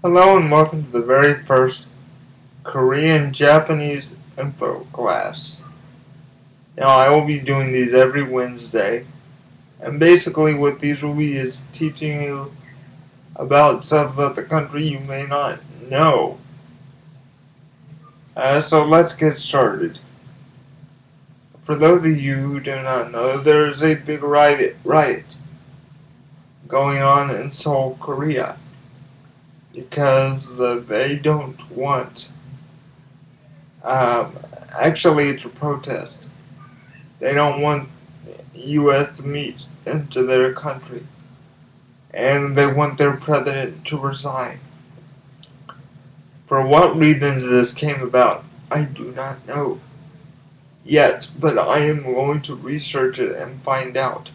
Hello and welcome to the very first Korean-Japanese info class. Now I will be doing these every Wednesday, and basically what these will be is teaching you about stuff about the country you may not know. So let's get started. For those of you who do not know, there is a big riot going on in Seoul, Korea, because they don't want, actually it's a protest. They don't want U.S. meat into their country, and they want their president to resign. For what reasons this came about, I do not know yet, but I am going to research it and find out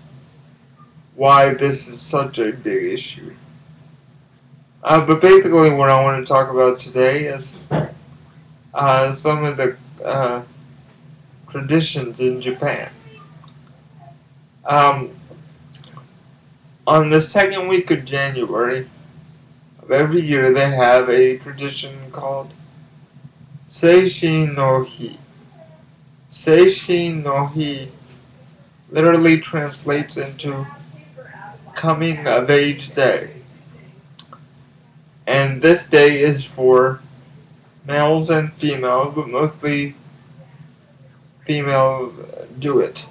why this is such a big issue. But basically what I want to talk about today is some of the traditions in Japan. On the second week of January of every year, they have a tradition called Seishin no Hi. Seishin no Hi literally translates into Coming of Age Day. And this day is for males and females, but mostly females do it.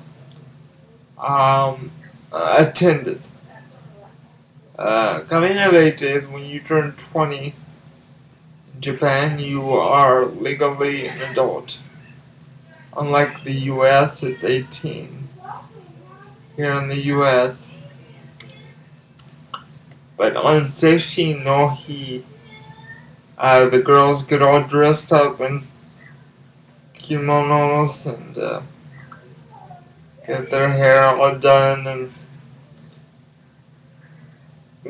Attended. Coming of age is when you turn 20 in Japan, you are legally an adult. Unlike the US, it's 18 here in the US. But on Seishin no Hi, the girls get all dressed up in kimonos and get their hair all done, and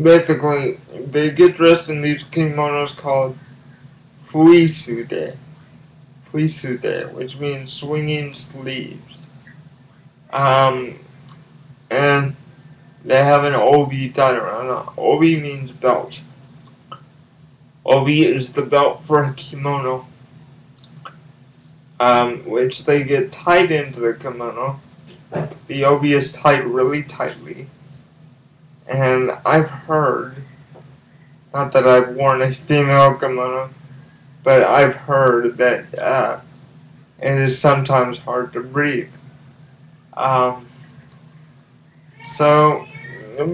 basically they get dressed in these kimonos called fuisude, which means swinging sleeves. And they have an obi tied around. Obi means belt. Obi is the belt for a kimono, which they get tied into the kimono. The obi is tied really tightly. And I've heard, not that I've worn a female kimono, but I've heard that it is sometimes hard to breathe. So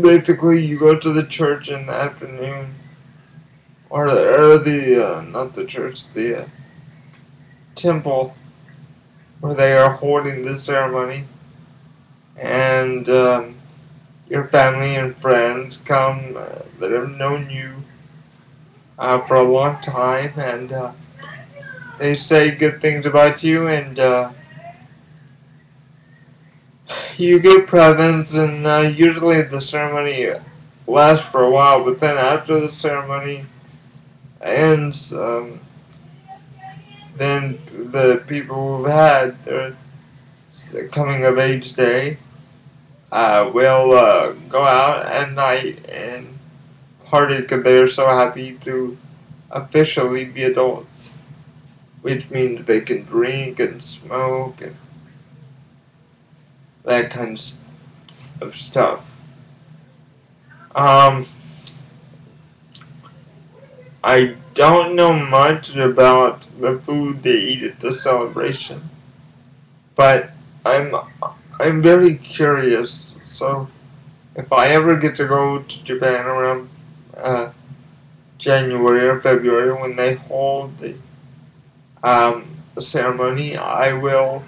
basically you go to the church in the afternoon, or not the church, the temple where they are holding the ceremony, and your family and friends come that have known you for a long time, and they say good things about you, and you get presents, and usually the ceremony lasts for a while, but then after the ceremony ends, then the people who've had their coming of age day will go out at night and party because they are so happy to officially be adults, which means they can drink and smoke and that kind of stuff. I don't know much about the food they eat at the celebration, but I'm very curious. So if I ever get to go to Japan around January or February when they hold the ceremony, I will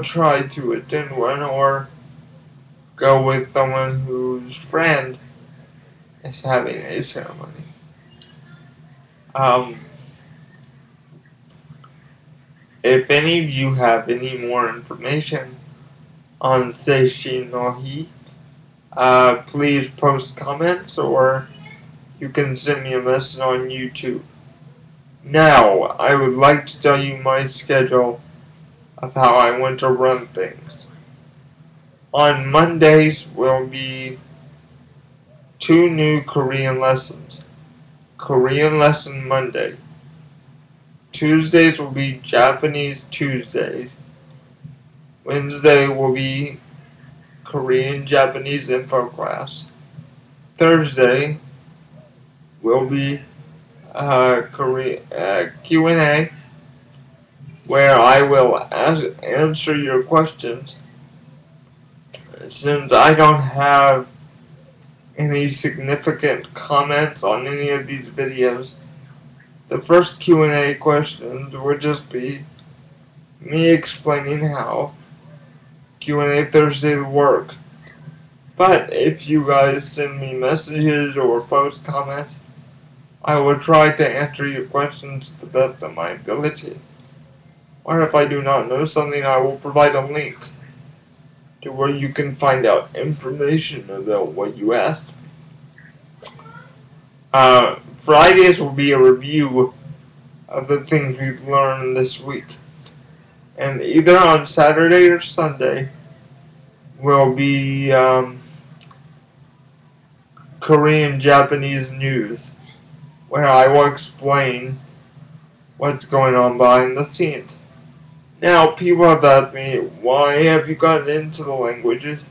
try to attend one or go with someone whose friend is having a ceremony. If any of you have any more information on Seishin no Hi, please post comments, or you can send me a message on YouTube. Now, I would like to tell you my schedule of how I want to run things. On Mondays will be 2 new Korean lessons. Korean lesson Monday. Tuesdays will be Japanese Tuesdays. Wednesday will be Korean Japanese info class. Thursday will be Q&A, where I will answer your questions. Since I don't have any significant comments on any of these videos, the first Q&A questions would just be me explaining how Q&A Thursdays work. But if you guys send me messages or post comments, I will try to answer your questions to the best of my ability. Or if I do not know something, I will provide a link to where you can find out information about what you asked. Fridays will be a review of the things we've learned this week. And either on Saturday or Sunday will be Korean Japanese news, where I will explain what's going on behind the scenes. Now, people have asked me, why have you gotten into the languages?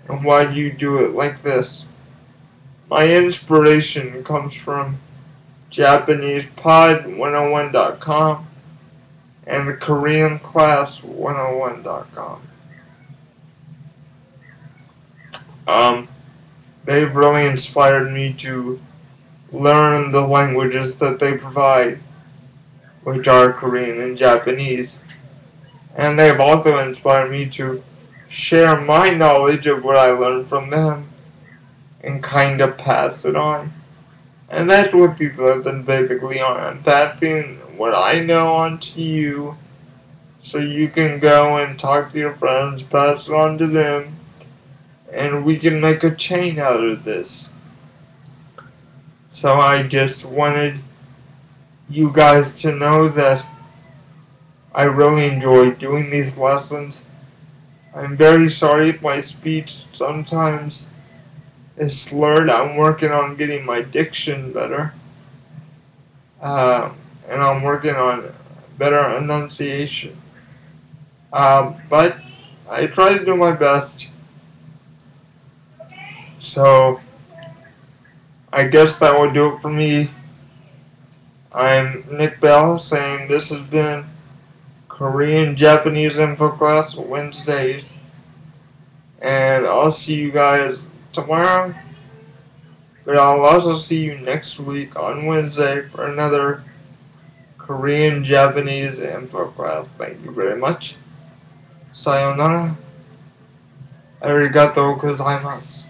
And why do you do it like this? My inspiration comes from JapanesePod101.com and KoreanClass101.com. They've really inspired me to learn the languages that they provide, which are Korean and Japanese. And they've also inspired me to share my knowledge of what I learned from them and kind of pass it on. And that's what these lessons basically are. I'm passing what I know on to you so you can go and talk to your friends, pass it on to them, and we can make a chain out of this. So I just wanted you guys to know that I really enjoy doing these lessons. I'm very sorry if my speech sometimes is slurred. I'm working on getting my diction better. And I'm working on better enunciation. But I try to do my best. So I guess that will do it for me. I'm Nick Bell saying this has been Korean Japanese Info Class Wednesdays. And I'll see you guys tomorrow. But I'll also see you next week on Wednesday for another Korean Japanese Info Class. Thank you very much. Sayonara. Arigatou gozaimasu.